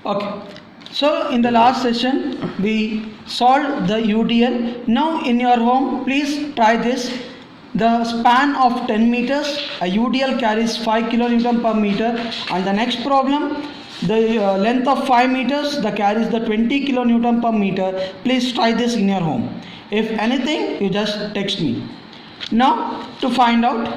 Okay. So in the last session we solved the UDL. Now in your home please try this. The span of 10 meters, a UDL carries 5 kilonewton per meter, and the next problem, the length of 5 meters that carries the 20 kilonewton per meter. Please try this in your home. If anything, you just text me. Now to find out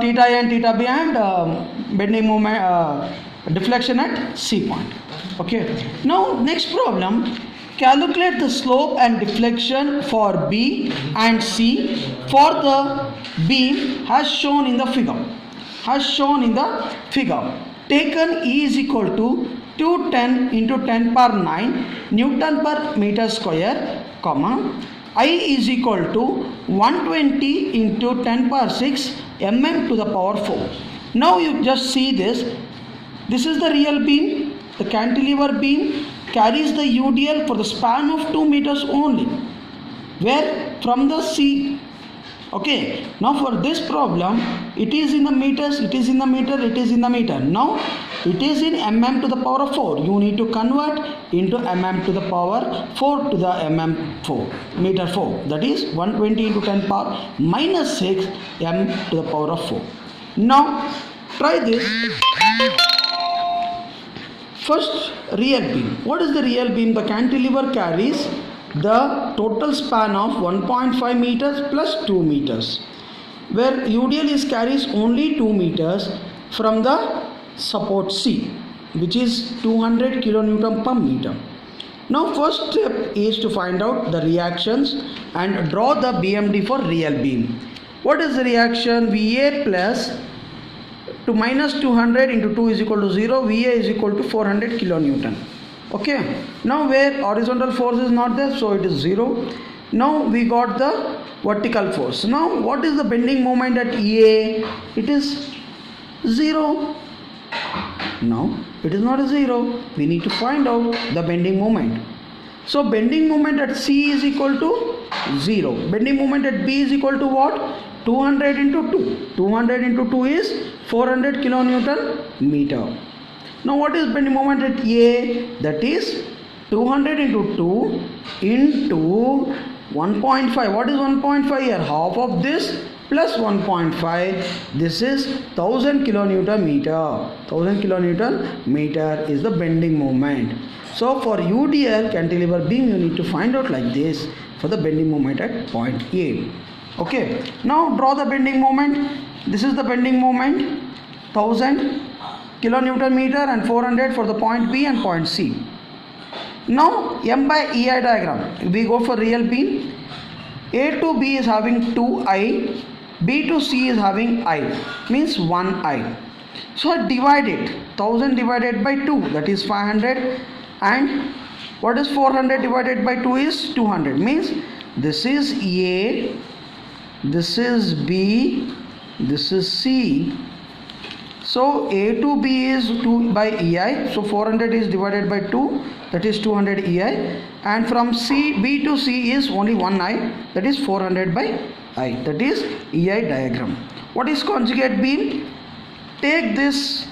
theta A and theta B and bending moment, deflection at C point. Okay. Now next problem, calculate the slope and deflection for B and C for the beam as shown in the figure. Taken E is equal to 210 into 10 power 9 Newton per meter square, comma, I is equal to 120 into 10 power 6 mm to the power 4. Now you just see this. This is the real beam. The cantilever beam carries the UDL for the span of 2 meters only. Where? From the C. Okay. Now for this problem, it is in the meters, it is in the meter, it is in the meter. Now it is in mm to the power of 4. You need to convert into mm to the power 4 to the mm 4, meter 4. That is 120 into 10 power minus 6 m to the power of 4. Now try this. First, real beam. What is the real beam? The cantilever carries the total span of 1.5 meters plus 2 meters, where UDL is carries only 2 meters from the support C, which is 200 kilonewton per meter. Now first step is to find out the reactions and draw the BMD for real beam. What is the reaction? VA plus to minus 200 into 2 is equal to 0, VA is equal to 400 kilonewton. Okay. Now where horizontal force is not there, so it is 0. Now we got the vertical force. Now what is the bending moment at EA? It is 0. Now it is not a 0. We need to find out the bending moment. So bending moment at C is equal to 0. Bending moment at B is equal to what? 200 into 2. 200 into 2 is 400 kilonewton meter. Now what is bending moment at A? That is 200 into 2 into 1.5. What is 1.5 here? Half of this plus 1.5. This is 1000 kilonewton meter. 1000 kilonewton meter is the bending moment. So for UDL cantilever beam, you need to find out like this for the bending moment at point A. Okay. Now draw the bending moment. This is the bending moment, 1000 kilonewton meter and 400 for the point B and point C. Now M by EI diagram. We go for real beam. A to B is having 2I. B to C is having I. Means 1I. So I divide it. 1000 divided by 2. That is 500. And what is 400 divided by 2 is 200. Means this is A. This is B. This is C. So A to B is 2 by EI. So 400 is divided by 2. That is 200 EI. And from B to C is only 1I. That is 400 by I. That is EI diagram. What is conjugate beam? Take this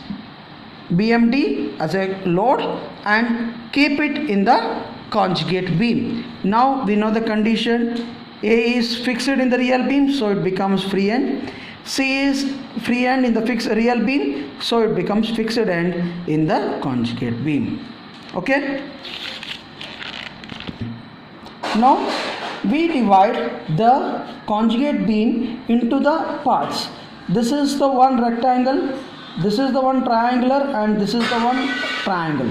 BMD as a load and keep it in the conjugate beam. Now we know the condition. A is fixed in the real beam, so it becomes free end. C is free end in the fixed real beam, so it becomes fixed end in the conjugate beam. Okay. Now we divide the conjugate beam into the parts. This is the one rectangle, this is the one triangular, and this is the one triangle.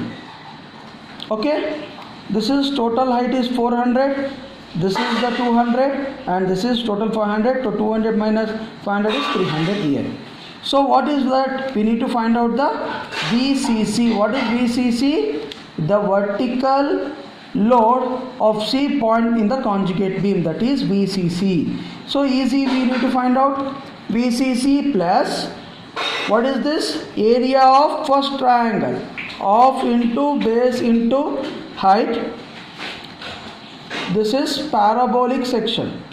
Okay. This is total height is 400. This is the 200 and this is total 500. So 200 minus 500 is 300 here. So what is that? We need to find out the VCC. What is VCC? The vertical load of C point in the conjugate beam. That is VCC. So easy, we need to find out VCC plus what is this? Area of first triangle. Of into base into height. This is parabolic section.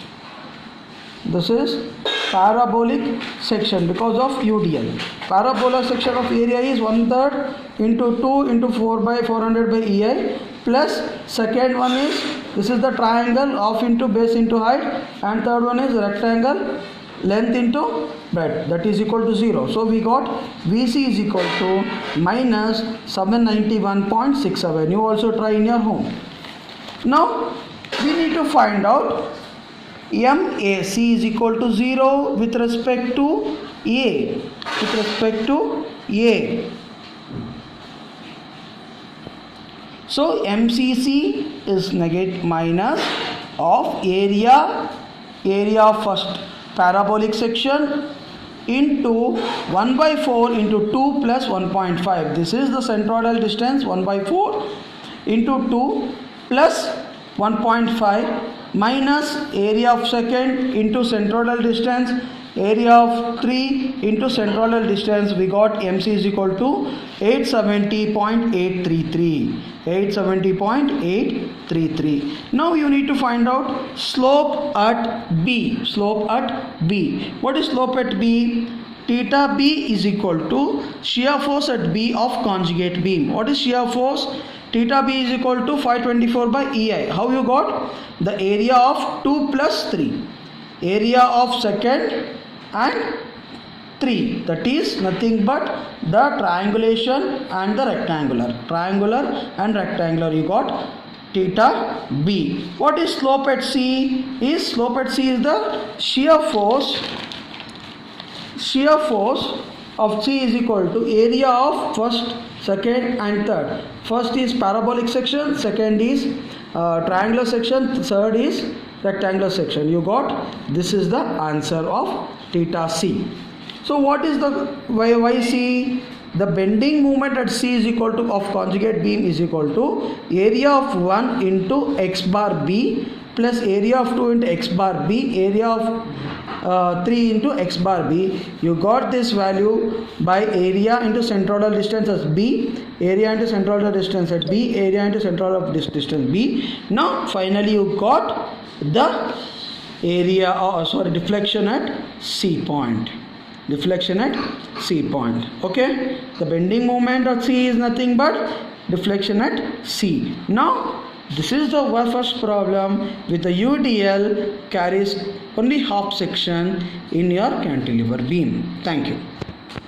This is parabolic section because of UDL. Parabola section of area is 1/3 into 2 into 4 by 400 by EI, plus second one is, this is the triangle, half into base into height, and third one is rectangle, length into breadth, that is equal to 0. So we got VC is equal to minus 791.67. You also try in your home. Now we need to find out MAC is equal to 0 with respect to A. With respect to A. So MCC is minus of area of first parabolic section into 1 by 4 into 2 plus 1.5. This is the centroidal distance, 1 by 4 into 2 plus 1.5 minus area of second into centroidal distance, area of 3 into centroidal distance. We got MC is equal to 870.833. 870.833. Now you need to find out slope at B. Slope at B. What is slope at B? Theta B is equal to shear force at B of conjugate beam. What is shear force? Theta B is equal to 524 by EI. How you got? The area of 2 plus 3. Area of second and 3. That is nothing but the triangulation and the rectangular. Triangular and rectangular. You got theta B. What is slope at C? Slope at C is the shear force. Shear force of C is equal to area of first, second and third. First is parabolic section, second is triangular section, third is rectangular section. You got, this is the answer of theta C. So what is the why C? The bending moment at C is equal to of conjugate beam is equal to area of 1 into x bar B plus area of 2 into x bar B, area of 3 into x bar B. You got this value by area into centroidal distance as B, area into centroidal distance at B, area into centroidal distance B. Now finally you got the area, deflection at C point. Deflection at C point. Okay, the bending moment at C is nothing but deflection at C. Now this is the first problem with the UDL carries only half section in your cantilever beam. Thank you.